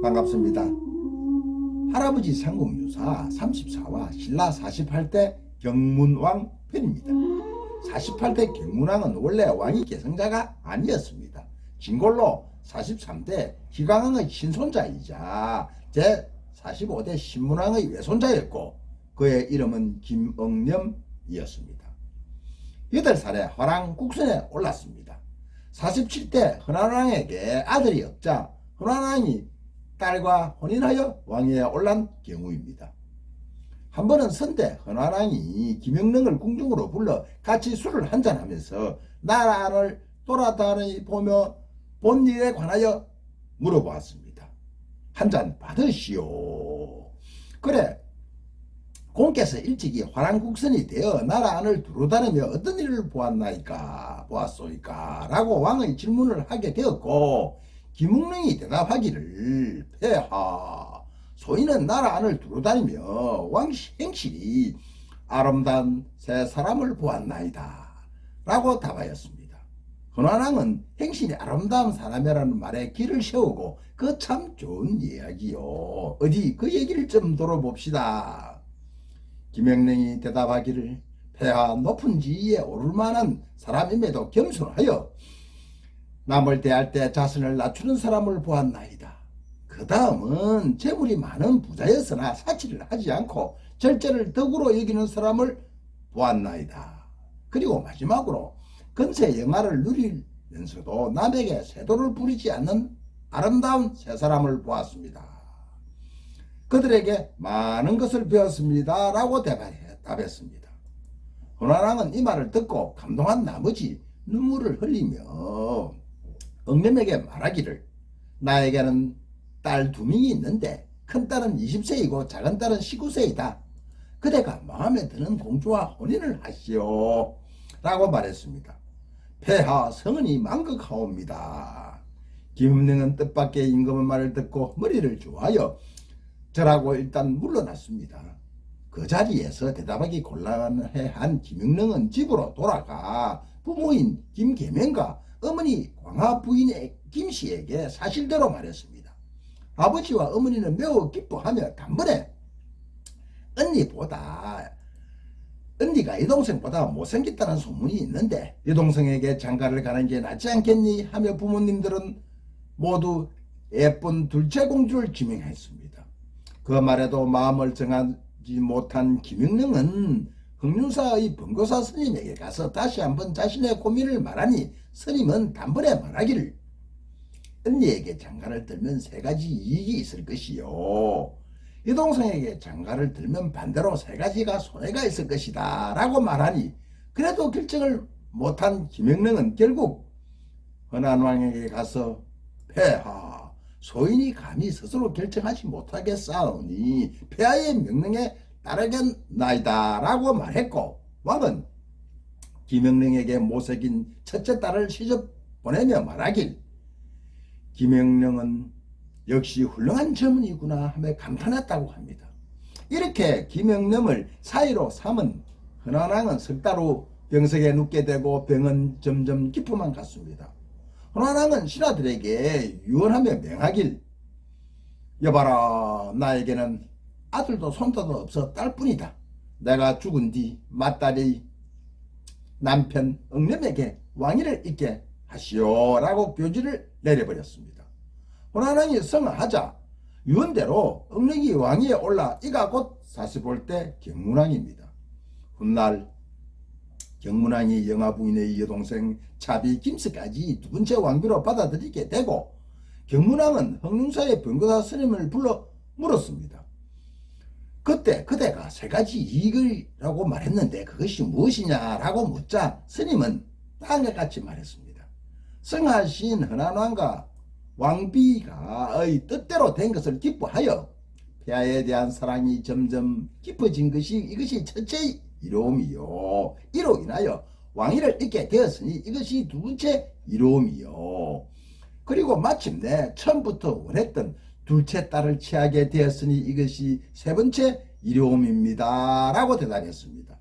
반갑습니다. 할아버지 상공유사 34와 신라 48대 경문왕 편입니다. 48대 경문왕은 원래 왕위 계승자가 아니었습니다. 진골로 43대 희광왕의 신손자이자 제45대 신문왕의 외손자였고 그의 이름은 김응념이었습니다. 8살에 화랑국선에 올랐습니다. 47대 헌안왕에게 아들이 없자 헌안왕이 딸과 혼인하여 왕위에 올란 경우입니다. 한 번은 선대 헌안왕이 김영릉을 궁중으로 불러 같이 술을 한잔하면서 나라를 돌아다니보며 본 일에 관하여 물어보았습니다. 한 잔 받으시오. 그래 공께서 일찍이 화랑국선이 되어 나라 안을 두루다니며 어떤 일을 보았소이까 라고 왕의 질문을 하게 되었고 김웅릉이 대답하기를 폐하 소인은 나라 안을 두루다니며 왕 행실이 아름다운 세 사람을 보았나이다 라고 답하였습니다. 헌안왕은 행실이 아름다운 사람이라는 말에 귀를 세우고 그 참 좋은 이야기요. 어디 그 얘기를 좀 들어봅시다. 김영릉이 대답하기를 폐하 높은 지위에 오를 만한 사람임에도 겸손하여 남을 대할 때 자신을 낮추는 사람을 보았나이다. 그 다음은 재물이 많은 부자였으나 사치를 하지 않고 절제를 덕으로 여기는 사람을 보았나이다. 그리고 마지막으로 근세 영화를 누리면서도 남에게 세도를 부리지 않는 아름다운 세 사람을 보았습니다. 그들에게 많은 것을 배웠습니다 라고 답했습니다. 헌안왕은 이 말을 듣고 감동한 나머지 눈물을 흘리며 응념에게 말하기를 나에게는 딸 2명이 있는데 큰딸은 20세이고 작은딸은 19세이다. 그대가 마음에 드는 공주와 혼인을 하시오 라고 말했습니다. 폐하 성은이 만극하옵니다. 김응릉은 뜻밖의 임금의 말을 듣고 머리를 조아여 절하고 일단 물러났습니다. 그 자리에서 대답하기 곤란해한 김영릉은 집으로 돌아가 부모인 김계명과 어머니 광하 부인의 김씨에게 사실대로 말했습니다. 아버지와 어머니는 매우 기뻐하며 단번에 언니가 여동생보다 못생겼다는 소문이 있는데 여동생에게 장가를 가는 게 낫지 않겠니 하며 부모님들은 모두 예쁜 둘째 공주를 지명했습니다. 그 말에도 마음을 정하지 못한 김영릉은 흥륜사의 번거사 스님에게 가서 다시 한번 자신의 고민을 말하니 스님은 단번에 말하기를 언니에게 장가를 들면 3가지 이익이 있을 것이요 여동생에게 장가를 들면 반대로 3가지가 손해가 있을 것이다 라고 말하니 그래도 결정을 못한 김영릉은 결국 헌안왕에게 가서 폐하 소인이 감히 스스로 결정하지 못하겠사오니 폐하의 명령에 따르겠나이다 라고 말했고 왕은 김영릉에게 못생긴 첫째 딸을 시집 보내며 말하길 김영릉은 역시 훌륭한 젊은이구나 하며 감탄했다고 합니다. 이렇게 김영릉을 사이로 삼은 헌안왕은 석 달 후 병석에 눕게 되고 병은 점점 깊어만 갔습니다. 헌안왕은 신하들에게 유언하며 맹하길 여봐라 나에게는 아들도 손자도 없어 딸뿐이다. 내가 죽은 뒤 맏딸이 남편 응념에게 왕위를 잇게 하시오 라고 교지를 내려버렸습니다. 헌안왕이 성하자 유언대로 응릉이 왕위에 올라 이가 곧 45대 경문왕입니다. 훗날 경문왕이 영아부인의 여동생 차비 김씨까지 2번째 왕비로 받아들이게 되고 경문왕은 흥릉사의 번거사 스님을 불러 물었습니다. 그때 그대가 3가지 이익이라고 말했는데 그것이 무엇이냐라고 묻자 스님은 다음과 같이 말했습니다. 성하신 헌안왕과 왕비가의 뜻대로 된 것을 기뻐하여 폐하에 대한 사랑이 점점 깊어진 것이 이것이 첫째 이로움이요. 이로 인하여 왕위를 잇게 되었으니 이것이 2번째 이로움이요. 그리고 마침내 처음부터 원했던 둘째 딸을 취하게 되었으니 이것이 3번째 이로움입니다 라고 대답했습니다.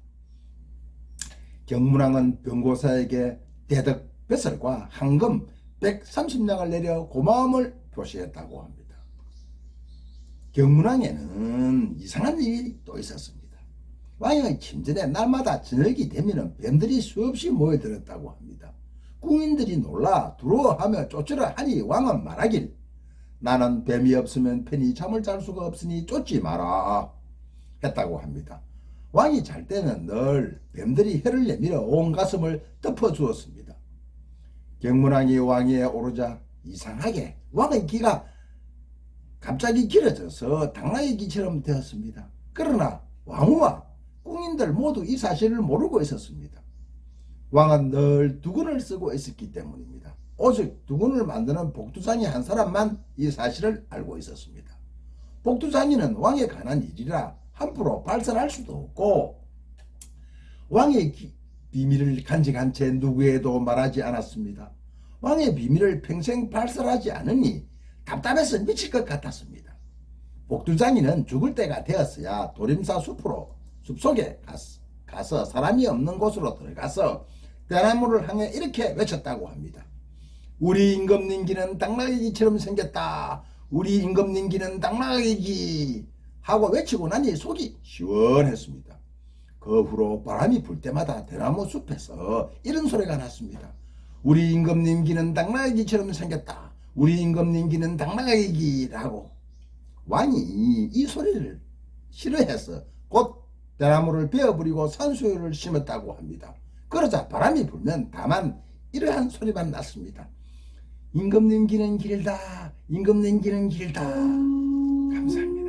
경문왕은 병고사에게 대덕 뱃설과 황금 130냥을 내려 고마움을 표시했다고 합니다. 경문왕에는 이상한 일이 또 있었습니다. 왕의 침전에 날마다 저녁이 되면 뱀들이 수없이 모여들었다고 합니다. 궁인들이 놀라 두려워하며 쫓으라 하니 왕은 말하길, 나는 뱀이 없으면 편히 잠을 잘 수가 없으니 쫓지 마라 했다고 합니다. 왕이 잘 때는 늘 뱀들이 혀를 내밀어 온 가슴을 덮어주었습니다. 경문왕이 왕위에 오르자 이상하게 왕의 귀가 갑자기 길어져서 당나귀 귀처럼 되었습니다. 그러나 왕후와 궁인들 모두 이 사실을 모르고 있었습니다. 왕은 늘 두근을 쓰고 있었기 때문입니다. 오직 두근을 만드는 복두장이 한 사람만 이 사실을 알고 있었습니다. 복두장이는 왕에 관한 일이라 함부로 발설할 수도 없고 왕의 비밀을 간직한 채 누구에도 말하지 않았습니다. 왕의 비밀을 평생 발설하지 않으니 답답해서 미칠 것 같았습니다. 복두장이는 죽을 때가 되었어야 도림사 숲속에 가서 사람이 없는 곳으로 들어가서 대나무를 향해 이렇게 외쳤다고 합니다. 우리 임금님기는 당나귀처럼 생겼다. 우리 임금님기는 당나귀 하고 외치고 나니 속이 시원했습니다. 그 후로 바람이 불 때마다 대나무 숲에서 이런 소리가 났습니다. 우리 임금님기는 당나귀처럼 생겼다. 우리 임금님기는 당나귀라고. 왕이 이 소리를 싫어해서 곧 대나무를 베어버리고 산수유를 심었다고 합니다. 그러자 바람이 불면 다만 이러한 소리만 났습니다. 임금님 기는 길다. 임금님 기는 길다. 감사합니다.